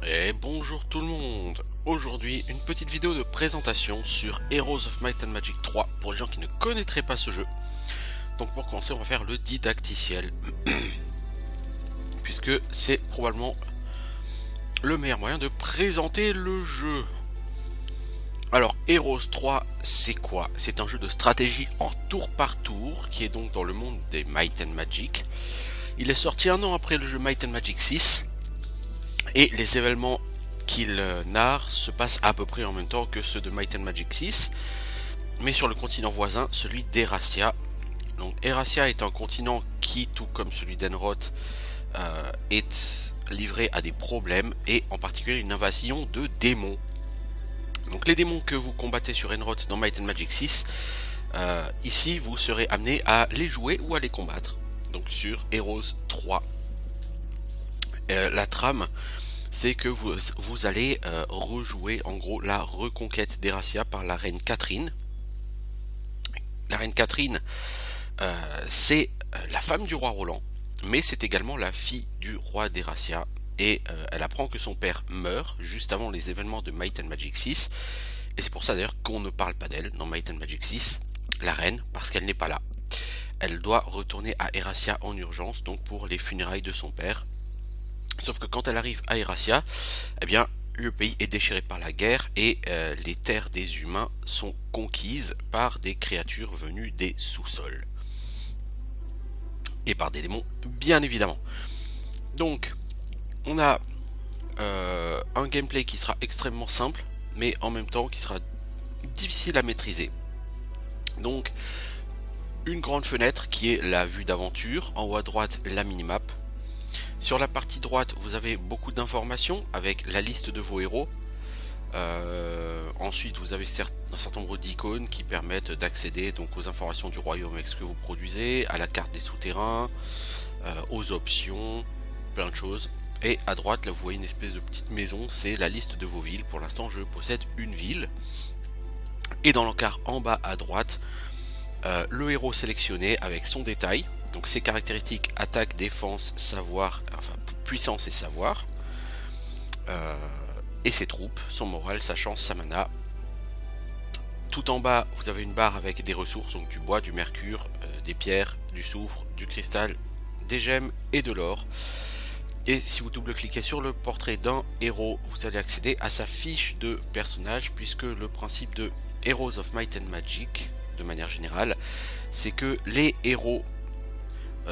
Et bonjour tout le monde. Aujourd'hui, une petite vidéo de présentation sur Heroes of Might and Magic 3 pour les gens qui ne connaîtraient pas ce jeu. Donc pour commencer, on va faire le didacticiel, puisque c'est probablement le meilleur moyen de présenter le jeu. Alors, Heroes 3, c'est quoi? C'est un jeu de stratégie en tour par tour, qui est donc dans le monde des Might and Magic. Il est sorti un an après le jeu Might and Magic 6, et les événements qu'il narre se passent à peu près en même temps que ceux de Might and Magic 6, mais sur le continent voisin, celui d'Erasia. Donc Erasia est un continent qui, tout comme celui d'Enroth, est livré à des problèmes, et en particulier une invasion de démons. Donc les démons que vous combattez sur Enroth dans Might and Magic 6, ici vous serez amené à les jouer ou à les combattre. Donc sur Heroes 3. La trame, c'est que vous allez rejouer en gros la reconquête d'Erasia par la reine Catherine. La reine Catherine, c'est la femme du roi Roland, mais c'est également la fille du roi d'Erasia. Et elle apprend que son père meurt juste avant les événements de Might and Magic 6. Et c'est pour ça d'ailleurs qu'on ne parle pas d'elle dans Might and Magic 6, la reine, parce qu'elle n'est pas là. Elle doit retourner à Erasia en urgence, donc pour les funérailles de son père. Sauf que quand elle arrive à Erasia, eh bien, le pays est déchiré par la guerre et les terres des humains sont conquises par des créatures venues des sous-sols. Et par des démons, bien évidemment. Donc, on a un gameplay qui sera extrêmement simple, mais en même temps qui sera difficile à maîtriser. Donc, une grande fenêtre qui est la vue d'aventure, en haut à droite la minimap. Sur la partie droite, vous avez beaucoup d'informations avec la liste de vos héros. Ensuite, vous avez un certain nombre d'icônes qui permettent d'accéder donc aux informations du royaume avec ce que vous produisez, à la carte des souterrains, aux options, plein de choses. Et à droite, là, vous voyez une espèce de petite maison, c'est la liste de vos villes. Pour l'instant, je possède une ville. Et dans l'encart en bas à droite, le héros sélectionné avec son détail. Donc ses caractéristiques, attaque, défense, savoir, enfin puissance et savoir. Et ses troupes, son moral, sa chance, sa mana. Tout en bas, vous avez une barre avec des ressources, donc du bois, du mercure, des pierres, du soufre, du cristal, des gemmes et de l'or. Et si vous double-cliquez sur le portrait d'un héros, vous allez accéder à sa fiche de personnage, puisque le principe de Heroes of Might and Magic, de manière générale, c'est que les héros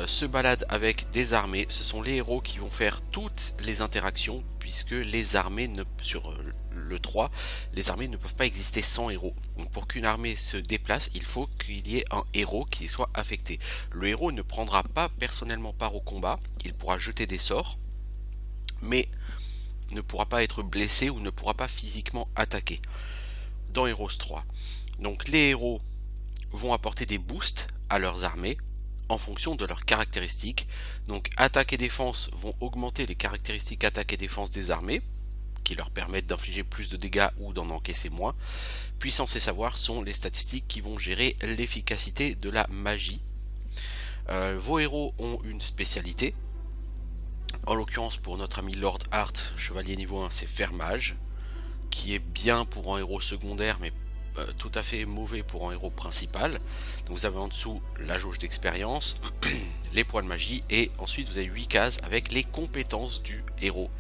se baladent avec des armées. Ce sont les héros qui vont faire toutes les interactions, puisque les armées, sur le 3, les armées ne peuvent pas exister sans héros. Donc pour qu'une armée se déplace, il faut qu'il y ait un héros qui soit affecté. Le héros ne prendra pas personnellement part au combat, il pourra jeter des sorts, mais ne pourra pas être blessé ou ne pourra pas physiquement attaquer dans Heroes 3. Donc les héros vont apporter des boosts à leurs armées en fonction de leurs caractéristiques. Donc attaque et défense vont augmenter les caractéristiques attaque et défense des armées, qui leur permettent d'infliger plus de dégâts ou d'en encaisser moins. Puissance et savoir sont les statistiques qui vont gérer l'efficacité de la magie. Vos héros ont une spécialité. En l'occurrence, pour notre ami Lord Hart, chevalier niveau 1, c'est faire mage, qui est bien pour un héros secondaire, mais tout à fait mauvais pour un héros principal. Donc vous avez en dessous la jauge d'expérience, les points de magie, et ensuite vous avez 8 cases avec les compétences du héros.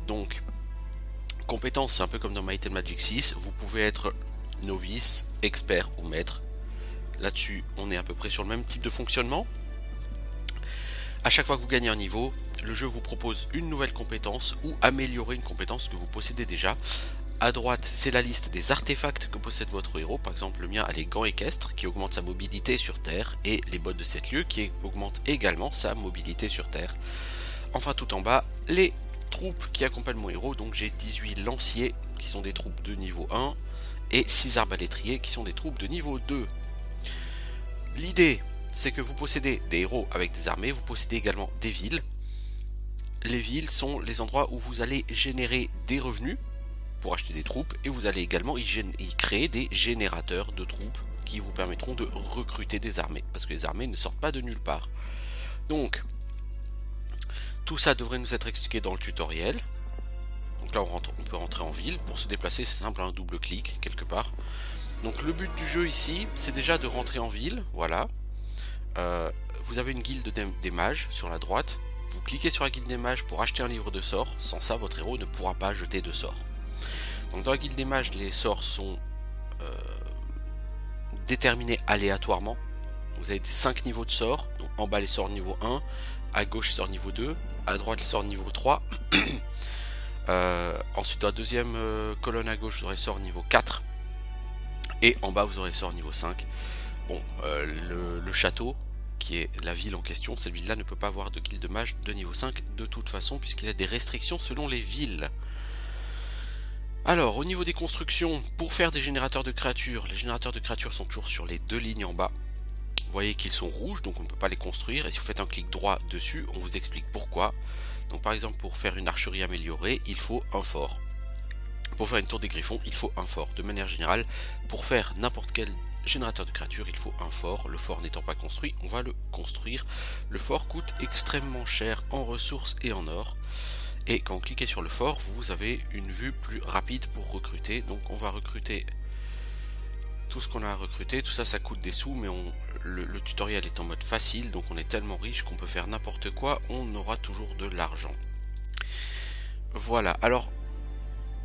Donc, compétences, c'est un peu comme dans Might and Magic 6, vous pouvez être novice, expert ou maître. Là-dessus, on est à peu près sur le même type de fonctionnement. À chaque fois que vous gagnez un niveau, le jeu vous propose une nouvelle compétence ou améliorer une compétence que vous possédez déjà. À droite, c'est la liste des artefacts que possède votre héros. Par exemple, le mien a les gants équestres qui augmentent sa mobilité sur Terre, et les bottes de 7 lieues qui augmentent également sa mobilité sur Terre. Enfin, tout en bas, les troupes qui accompagnent mon héros. Donc j'ai 18 lanciers qui sont des troupes de niveau 1 et 6 arbalétriers qui sont des troupes de niveau 2. L'idée, c'est que vous possédez des héros avec des armées, vous possédez également des villes. Les villes sont les endroits où vous allez générer des revenus pour acheter des troupes, et vous allez également y créer des générateurs de troupes qui vous permettront de recruter des armées, parce que les armées ne sortent pas de nulle part. Donc, tout ça devrait nous être expliqué dans le tutoriel. Donc là on peut rentrer en ville. Pour se déplacer c'est simple, un double clic quelque part. Donc le but du jeu ici c'est déjà de rentrer en ville, voilà. Vous avez une guilde des mages sur la droite. Vous cliquez sur la guilde des mages pour acheter un livre de sorts. Sans ça votre héros ne pourra pas jeter de sorts. Donc dans la guilde des mages les sorts sont déterminés aléatoirement. Vous avez 5 niveaux de sorts. Donc en bas les sorts niveau 1, à gauche les sorts niveau 2, à droite les sorts niveau 3. Ensuite dans la deuxième colonne à gauche vous aurez les sorts niveau 4. Et en bas vous aurez les sorts niveau 5. Bon, le château, qui est la ville en question, cette ville là ne peut pas avoir de guilde de mage de niveau 5 de toute façon, puisqu'il y a des restrictions selon les villes. Alors au niveau des constructions, pour faire des générateurs de créatures, les générateurs de créatures sont toujours sur les 2 lignes en bas. Vous voyez qu'ils sont rouges, donc on ne peut pas les construire, et si vous faites un clic droit dessus, on vous explique pourquoi. Donc par exemple pour faire une archerie améliorée, il faut un fort. Pour faire une tour des griffons, il faut un fort. De manière générale, pour faire n'importe quel générateur de créatures, il faut un fort. Le fort n'étant pas construit, on va le construire. Le fort coûte extrêmement cher en ressources et en or. Et quand vous cliquez sur le fort, vous avez une vue plus rapide pour recruter. Donc on va recruter tout ce qu'on a à recruter. Tout ça, ça coûte des sous, mais le tutoriel est en mode facile. Donc on est tellement riche qu'on peut faire n'importe quoi. On aura toujours de l'argent. Voilà, alors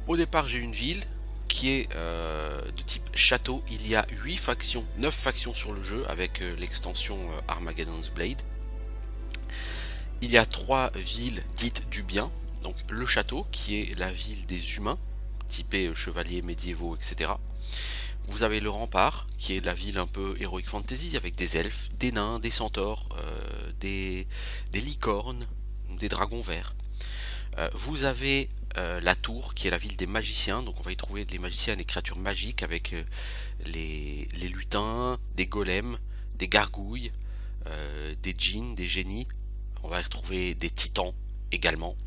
au départ j'ai une ville qui est de type château. Il y a 8 factions, 9 factions sur le jeu avec l'extension Armageddon's Blade. Il y a 3 villes dites du bien. Donc le château qui est la ville des humains, typés chevaliers médiévaux, etc. Vous avez le rempart qui est la ville un peu heroic fantasy avec des elfes, des nains, des centaures, des licornes, des dragons verts. Vous avez la tour qui est la ville des magiciens, donc on va y trouver des magiciens et des créatures magiques avec les lutins, des golems, des gargouilles, des djinns, des génies. On va y retrouver des titans également.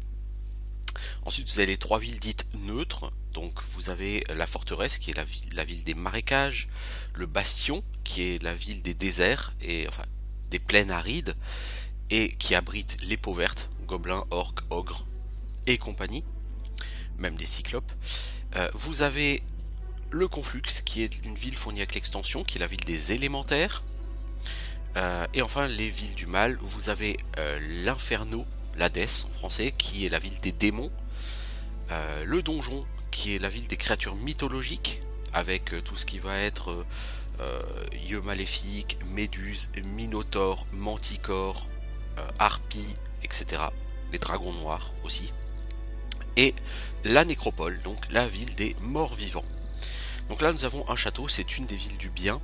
Ensuite vous avez les 3 villes dites neutres, donc vous avez la forteresse qui est la ville des marécages, le bastion qui est la ville des déserts, et enfin des plaines arides, et qui abrite les peaux vertes, gobelins, orques, ogres et compagnie, même des cyclopes. Vous avez le Conflux qui est une ville fournie avec l'extension, qui est la ville des élémentaires. Et enfin les villes du mal, vous avez l'Inferno, l'Hadès en français, qui est la ville des démons. Le donjon qui est la ville des créatures mythologiques, avec tout ce qui va être yeux maléfiques, méduses, minotaures, manticores, harpies, etc. Les dragons noirs aussi. Et la nécropole, donc la ville des morts vivants. Donc là nous avons un château, c'est une des villes du bien,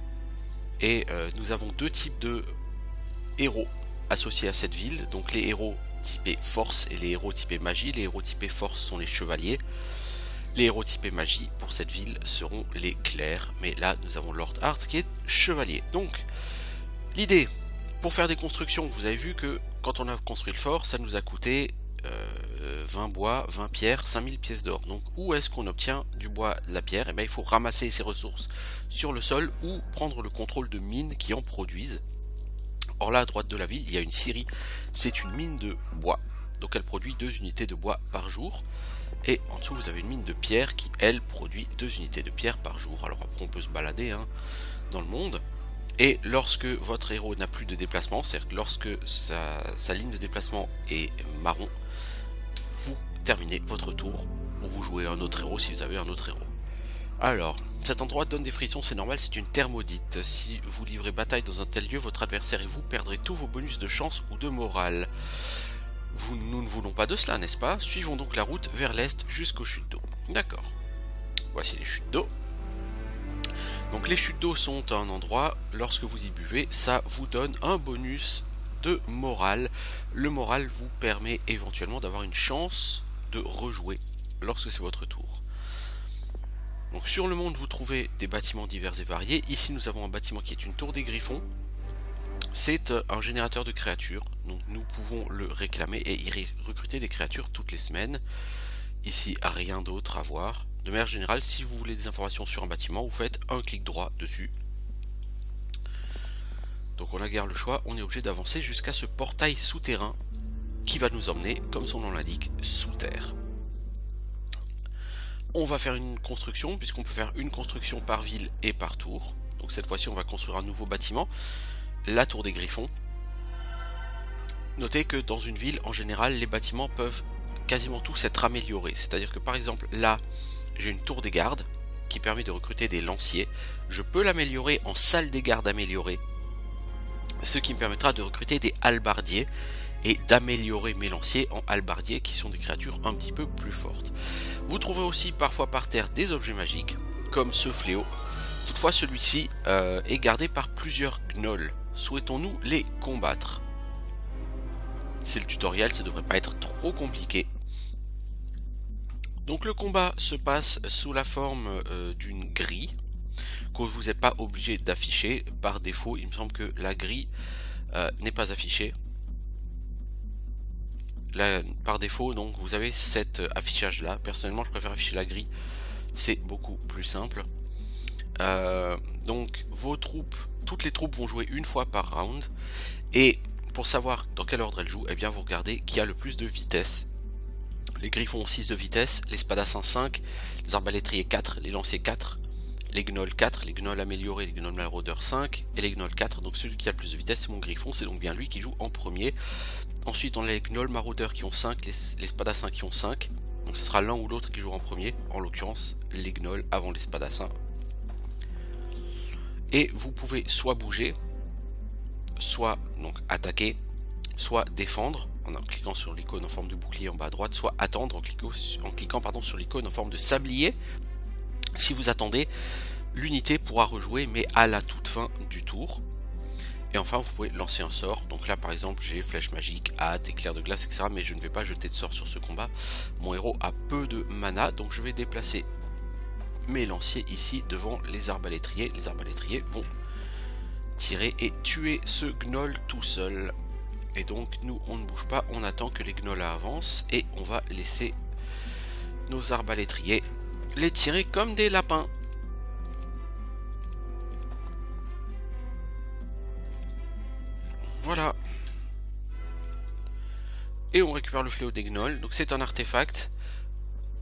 et nous avons 2 types de héros associés à cette ville. Donc les héros typés force et les héros typés magie. Les héros typés force sont les chevaliers. Les héros typés magie pour cette ville seront les clercs, mais là nous avons Lord Hart qui est chevalier. Donc l'idée, pour faire des constructions, vous avez vu que quand on a construit le fort, ça nous a coûté 20 bois, 20 pierres, 5000 pièces d'or. Donc où est-ce qu'on obtient du bois, de la pierre? Et bien il faut ramasser ces ressources sur le sol ou prendre le contrôle de mines qui en produisent. Or là à droite de la ville il y a une scierie, c'est une mine de bois, donc elle produit 2 unités de bois par jour. Et en dessous vous avez une mine de pierre qui elle produit 2 unités de pierre par jour. Alors après on peut se balader dans le monde. Et lorsque votre héros n'a plus de déplacement, c'est-à-dire que lorsque sa ligne de déplacement est marron, vous terminez votre tour, ou vous jouez un autre héros si vous avez un autre héros. Alors, cet endroit donne des frissons, c'est normal, c'est une terre maudite. Si vous livrez bataille dans un tel lieu, votre adversaire et vous perdrez tous vos bonus de chance ou de morale. Nous ne voulons pas de cela, n'est-ce pas? Suivons donc la route vers l'est jusqu'aux chutes d'eau. D'accord. Voici les chutes d'eau. Donc les chutes d'eau sont un endroit, lorsque vous y buvez, ça vous donne un bonus de morale. Le moral vous permet éventuellement d'avoir une chance de rejouer lorsque c'est votre tour. Donc sur le monde vous trouvez des bâtiments divers et variés. Ici nous avons un bâtiment qui est une tour des griffons. C'est un générateur de créatures, donc nous pouvons le réclamer et y recruter des créatures toutes les semaines. Ici rien d'autre à voir. De manière générale, si vous voulez des informations sur un bâtiment, vous faites un clic droit dessus. Donc on a guère le choix, on est obligé d'avancer jusqu'à ce portail souterrain qui va nous emmener, comme son nom l'indique, sous terre. On va faire une construction, puisqu'on peut faire une construction par ville et par tour. Donc cette fois-ci, on va construire un nouveau bâtiment, la tour des Griffons. Notez que dans une ville, en général, les bâtiments peuvent quasiment tous être améliorés. C'est-à-dire que par exemple, là, j'ai une tour des gardes qui permet de recruter des lanciers. Je peux l'améliorer en salle des gardes améliorée, ce qui me permettra de recruter des halbardiers et d'améliorer mes lanciers en halbardiers qui sont des créatures un petit peu plus fortes. Vous trouverez aussi parfois par terre des objets magiques, comme ce fléau. Toutefois, celui-ci est gardé par plusieurs gnolls. Souhaitons-nous les combattre? C'est le tutoriel, ça devrait pas être trop compliqué. Donc le combat se passe sous la forme d'une grille que vous n'êtes pas obligé d'afficher. Par défaut, il me semble que la grille n'est pas affichée. Là, par défaut, donc vous avez cet affichage là. Personnellement, je préfère afficher la grille, c'est beaucoup plus simple. Donc vos troupes, toutes les troupes vont jouer une fois par round, et pour savoir dans quel ordre elles jouent, eh bien vous regardez qui a le plus de vitesse. Les griffons ont 6 de vitesse, les spadassins 5, les arbalétriers 4, les lanciers 4, les gnolls 4, les gnolls améliorés, les gnolls maraudeurs 5 et les gnolls 4. Donc celui qui a le plus de vitesse c'est mon griffon, c'est donc bien lui qui joue en premier. Ensuite on a les gnolls maraudeurs qui ont 5, les spadassins qui ont 5. Donc ce sera l'un ou l'autre qui jouera en premier, en l'occurrence les gnolls avant les spadassins. Et vous pouvez soit bouger, soit donc attaquer, soit défendre en cliquant sur l'icône en forme de bouclier en bas à droite, soit attendre en cliquant sur l'icône en forme de sablier. Si vous attendez, l'unité pourra rejouer mais à la toute fin du tour. Et enfin vous pouvez lancer un sort. Donc là par exemple j'ai flèche magique, hâte, éclair de glace, etc. Mais je ne vais pas jeter de sort sur ce combat. Mon héros a peu de mana, donc je vais déplacer mes lanciers ici devant les arbalétriers. Les arbalétriers vont tirer et tuer ce gnoll tout seul. Et donc nous on ne bouge pas, on attend que les gnolls avancent et on va laisser nos arbalétriers les tirer comme des lapins. Voilà. Et on récupère le fléau des gnolls. Donc c'est un artefact.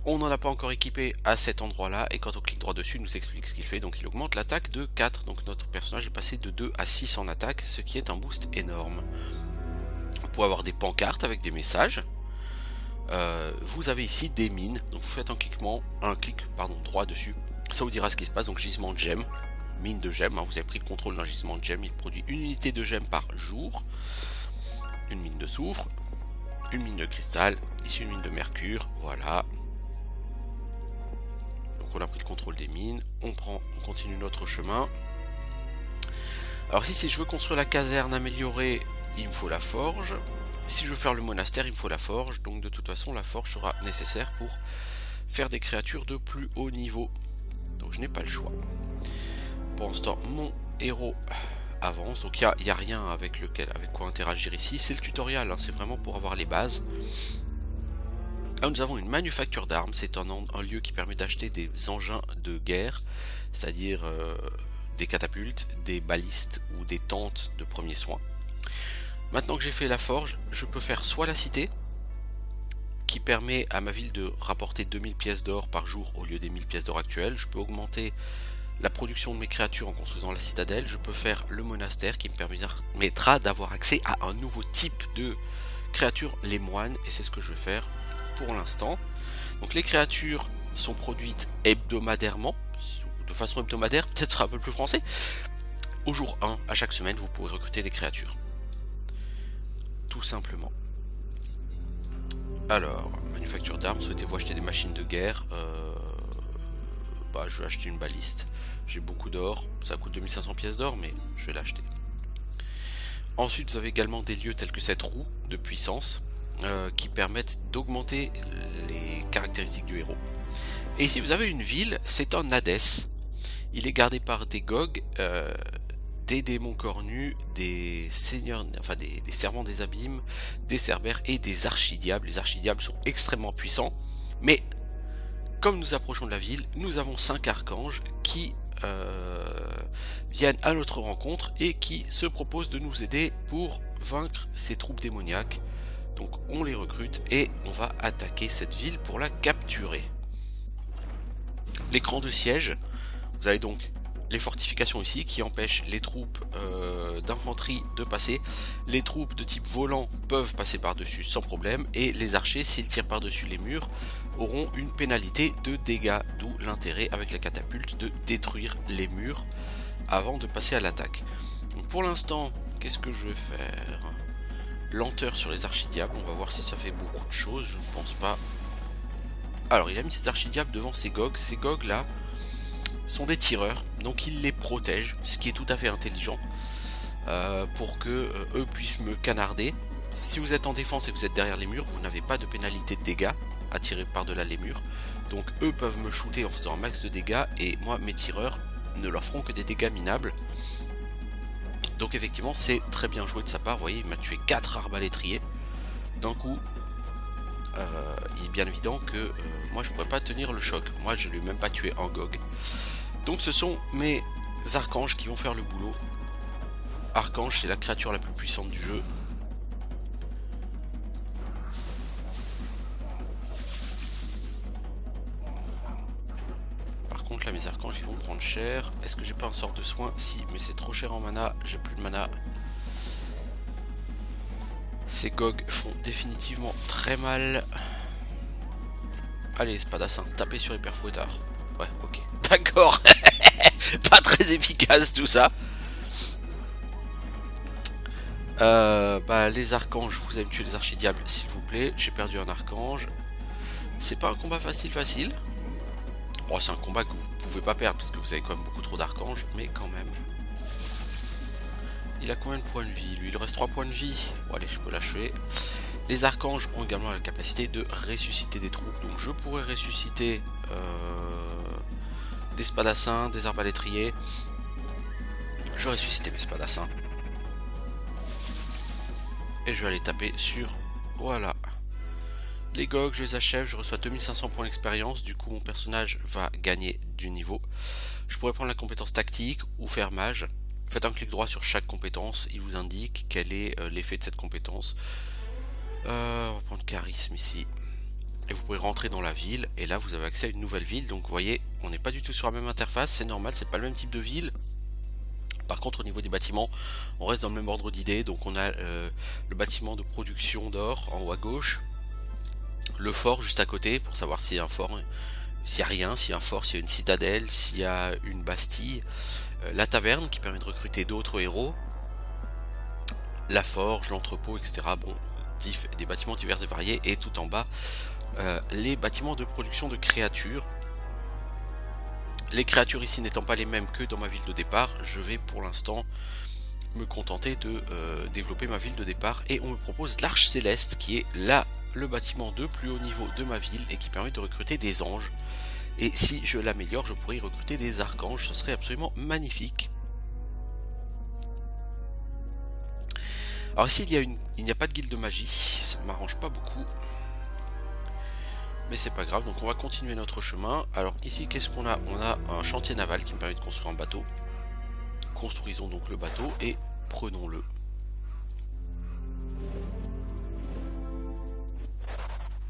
On n'en a pas encore équipé à cet endroit là. Et quand on clique droit dessus, il nous explique ce qu'il fait. Donc il augmente l'attaque de 4. Donc notre personnage est passé de 2 à 6 en attaque, ce qui est un boost énorme. Vous pouvez avoir des pancartes avec des messages. Vous avez ici des mines. Donc vous faites un clic droit dessus. Ça vous dira ce qui se passe. Donc gisement de gemmes. Mine de gemmes, hein, vous avez pris le contrôle d'un gisement de gemmes, il produit une unité de gemmes par jour, une mine de soufre, une mine de cristal, ici une mine de mercure, voilà. Donc on a pris le contrôle des mines, on continue notre chemin. Alors si je veux construire la caserne améliorée, il me faut la forge. Si je veux faire le monastère, il me faut la forge, donc de toute façon la forge sera nécessaire pour faire des créatures de plus haut niveau. Donc je n'ai pas le choix. Pour l'instant, mon héros avance, donc il n'y a rien avec quoi interagir ici. C'est le tutoriel, hein, c'est vraiment pour avoir les bases. Alors, nous avons une manufacture d'armes, c'est un lieu qui permet d'acheter des engins de guerre, c'est-à-dire des catapultes, des balistes ou des tentes de premiers soins. Maintenant que j'ai fait la forge, je peux faire soit la cité, qui permet à ma ville de rapporter 2000 pièces d'or par jour au lieu des 1000 pièces d'or actuelles. Je peux augmenter la production de mes créatures en construisant la citadelle. Je peux faire le monastère qui me permettra d'avoir accès à un nouveau type de créatures, les moines, et c'est ce que je vais faire pour l'instant. Donc les créatures sont produites hebdomadairement, de façon hebdomadaire, peut-être sera un peu plus français. Au jour 1, à chaque semaine, vous pourrez recruter des créatures. Tout simplement. Alors, manufacture d'armes, souhaitez-vous acheter des machines de guerre? Je vais acheter une baliste. J'ai beaucoup d'or, ça coûte 2500 pièces d'or, mais je vais l'acheter. Ensuite, vous avez également des lieux tels que cette roue de puissance qui permettent d'augmenter les caractéristiques du héros. Et ici, vous avez une ville, c'est un Hadès. Il est gardé par des Gogs, des démons cornus, des seigneurs, enfin des servants des abîmes, des cerbères et des archidiables. Les archidiables sont extrêmement puissants, mais comme nous approchons de la ville, nous avons 5 archanges qui viennent à notre rencontre et qui se proposent de nous aider pour vaincre ces troupes démoniaques. Donc on les recrute et on va attaquer cette ville pour la capturer. l'écran de siège. Vous avez donc les fortifications ici qui empêchent les troupes d'infanterie de passer. Les troupes de type volant peuvent passer par-dessus sans problème. Et les archers, s'ils tirent par-dessus les murs, auront une pénalité de dégâts. D'où l'intérêt avec la catapulte de détruire les murs avant de passer à l'attaque. Pour l'instant, qu'est-ce que je vais faire? Lenteur sur les archidiables, on va voir si ça fait beaucoup de choses, je ne pense pas. Alors il a mis ses archidiables devant ses gogs. Ces gogs là sont des tireurs, donc il les protège, ce qui est tout à fait intelligent, pour que eux puissent me canarder. Si vous êtes en défense et que vous êtes derrière les murs, vous n'avez pas de pénalité de dégâts à tirer par-delà les murs. Donc eux peuvent me shooter en faisant un max de dégâts, et moi mes tireurs ne leur feront que des dégâts minables. Donc effectivement c'est très bien joué de sa part. Vous voyez, il m'a tué 4 arbalétriers d'un coup. Il est bien évident que moi je pourrais pas tenir le choc. Moi je lui ai même pas tué un gog. Donc ce sont mes archanges qui vont faire le boulot. Archange, c'est la créature la plus puissante du jeu. Par contre là mes archanges ils vont prendre cher. Est-ce que j'ai pas un sort de soin? Si, mais c'est trop cher en mana, j'ai plus de mana. Ces gogs font définitivement très mal. Allez, spadassin, tapez sur les perfouettards. Ouais, ok. D'accord. Pas très efficace tout ça. Les archanges, vous allez me tuer les archidiables s'il vous plaît. J'ai perdu un archange. C'est pas un combat facile. Oh, c'est un combat que vous pouvez pas perdre parce que vous avez quand même beaucoup trop d'archanges, mais quand même. Il a combien de points de vie? Lui, il reste 3 points de vie. Bon, allez, je peux l'achever. Les archanges ont également la capacité de ressusciter des troupes. Donc je pourrais ressusciter des spadassins, des arbalétriers. Je vais ressusciter mes spadassins. Et je vais aller taper sur... Voilà. Les gogs, je les achève. Je reçois 2500 points d'expérience. Du coup, mon personnage va gagner du niveau. Je pourrais prendre la compétence tactique ou faire mage. Faites un clic droit sur chaque compétence, il vous indique quel est l'effet de cette compétence. On va prendre charisme ici. Et vous pouvez rentrer dans la ville, et là vous avez accès à une nouvelle ville. Donc vous voyez, on n'est pas du tout sur la même interface, c'est normal, c'est pas le même type de ville. Par contre au niveau des bâtiments, on reste dans le même ordre d'idées. Donc on a le bâtiment de production d'or en haut à gauche. Le fort juste à côté, pour savoir s'il y a un fort, s'il n'y a rien, s'il y a un fort, s'il y a une citadelle, s'il y a une bastille. La taverne qui permet de recruter d'autres héros, la forge, l'entrepôt, etc. Bon, des bâtiments divers et variés, et tout en bas, les bâtiments de production de créatures. Les créatures ici n'étant pas les mêmes que dans ma ville de départ, je vais pour l'instant me contenter de développer ma ville de départ, et on me propose l'Arche Céleste qui est là le bâtiment de plus haut niveau de ma ville et qui permet de recruter des anges. Et si je l'améliore, je pourrais y recruter des archanges, ce serait absolument magnifique. Alors ici, il n'y a pas de guilde de magie, ça ne m'arrange pas beaucoup. Mais c'est pas grave, donc on va continuer notre chemin. Alors ici, qu'est-ce qu'on a? On a un chantier naval qui me permet de construire un bateau. Construisons donc le bateau et prenons-le.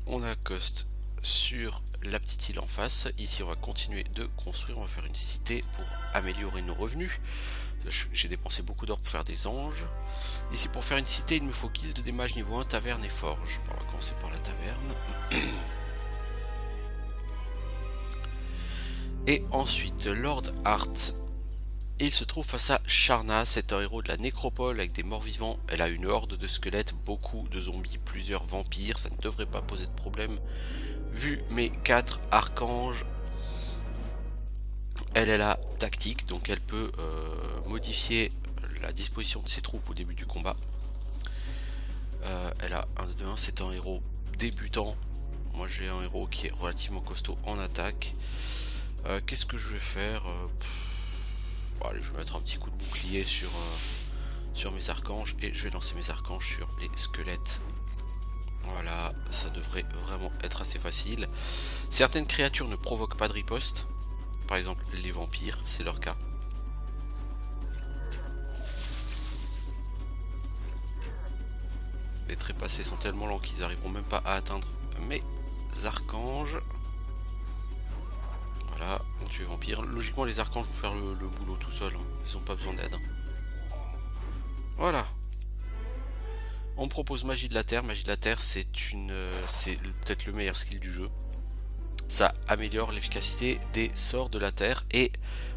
On accoste sur la petite île en face. Ici on va continuer de construire, on va faire une cité pour améliorer nos revenus. J'ai dépensé beaucoup d'or pour faire des anges. Ici pour faire une cité il me faut guilde des mages niveau 1, taverne et forge. On va commencer par la taverne. Et ensuite Lord Hart. Il se trouve face à Sharna, c'est un héros de la nécropole avec des morts vivants. Elle a une horde de squelettes, beaucoup de zombies, plusieurs vampires, ça ne devrait pas poser de problème. Vu mes 4 archanges, elle est la tactique, donc elle peut modifier la disposition de ses troupes au début du combat. Elle a 1, 2, 1, c'est un héros débutant. Moi j'ai un héros qui est relativement costaud en attaque. Qu'est-ce que je vais faire? Bon, allez, je vais mettre un petit coup de bouclier sur mes archanges et je vais lancer mes archanges sur les squelettes. Voilà, ça devrait vraiment être assez facile. Certaines créatures ne provoquent pas de riposte. Par exemple, les vampires, c'est leur cas. Les trépassés sont tellement lents qu'ils n'arriveront même pas à atteindre mes archanges. Voilà, tuer vampires. Logiquement les archanges vont faire le boulot tout seuls, hein. Ils n'ont pas besoin d'aide. Voilà. On me propose magie de la terre. Magie de la terre, c'est peut-être le meilleur skill du jeu. Ça améliore l'efficacité des sorts de la terre. Et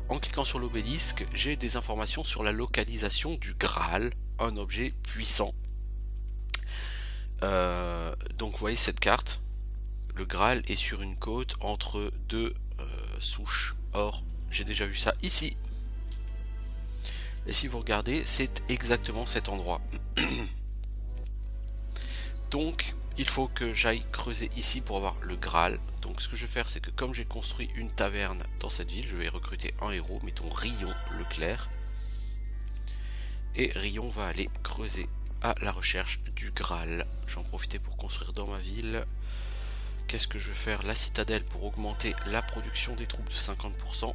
en cliquant sur l'obélisque, j'ai des informations sur la localisation du Graal, un objet puissant. Donc vous voyez cette carte. Le Graal est sur une côte entre deux souches. Or, j'ai déjà vu ça ici. Et si vous regardez, c'est exactement cet endroit. Donc, il faut que j'aille creuser ici pour avoir le Graal. Donc, ce que je vais faire, c'est que comme j'ai construit une taverne dans cette ville, je vais recruter un héros, mettons Rion Leclerc. Et Rion va aller creuser à la recherche du Graal. Je vais en profiter pour construire dans ma ville. Qu'est-ce que je vais faire? La citadelle pour augmenter la production des troupes de 50%.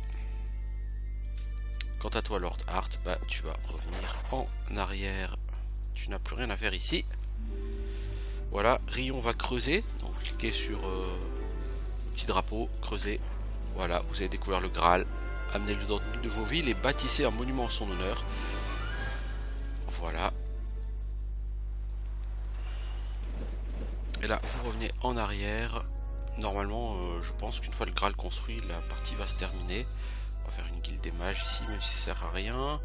Quant à toi, Lord Hart, bah, tu vas revenir en arrière. Tu n'as plus rien à faire ici. Voilà, Rion va creuser. Donc vous cliquez sur petit drapeau, creuser. Voilà, vous avez découvert le Graal. Amenez-le dans une de vos villes et bâtissez un monument en son honneur. Voilà. Et là, vous revenez en arrière. Normalement, je pense qu'une fois le Graal construit, la partie va se terminer. On va faire une guilde des mages ici, même si ça sert à rien.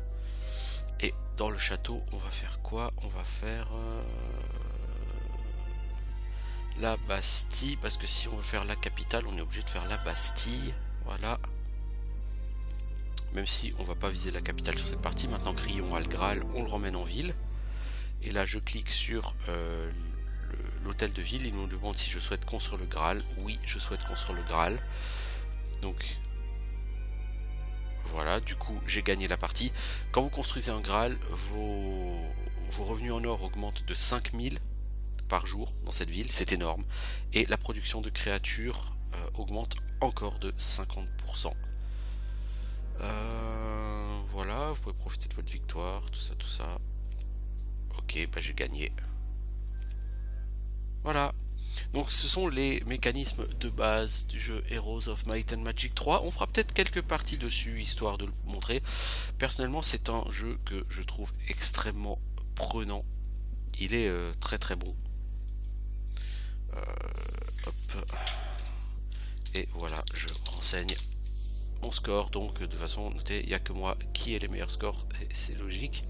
Et dans le château, on va faire quoi? On va faire la Bastille, parce que si on veut faire la capitale, on est obligé de faire la Bastille. Voilà. Même si on va pas viser la capitale sur cette partie. Maintenant que Rion a le Graal, on le ramène en ville. Et là, je clique sur l'hôtel de ville. Il nous demande si je souhaite construire le Graal. Oui, je souhaite construire le Graal. Donc voilà, du coup j'ai gagné la partie. Quand vous construisez un Graal, vos revenus en or augmentent de 5000 par jour dans cette ville, c'est énorme. Et la production de créatures augmente encore de 50%. Voilà, vous pouvez profiter de votre victoire, tout ça. Ok, bah j'ai gagné. Voilà. Donc ce sont les mécanismes de base du jeu Heroes of Might and Magic 3. On fera peut-être quelques parties dessus, histoire de le montrer. Personnellement, c'est un jeu que je trouve extrêmement prenant. Il est très très bon. Hop. Et voilà, je renseigne mon score. Donc de toute façon, notez, il n'y a que moi qui ai les meilleurs scores. C'est logique.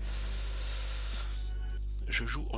Je joue en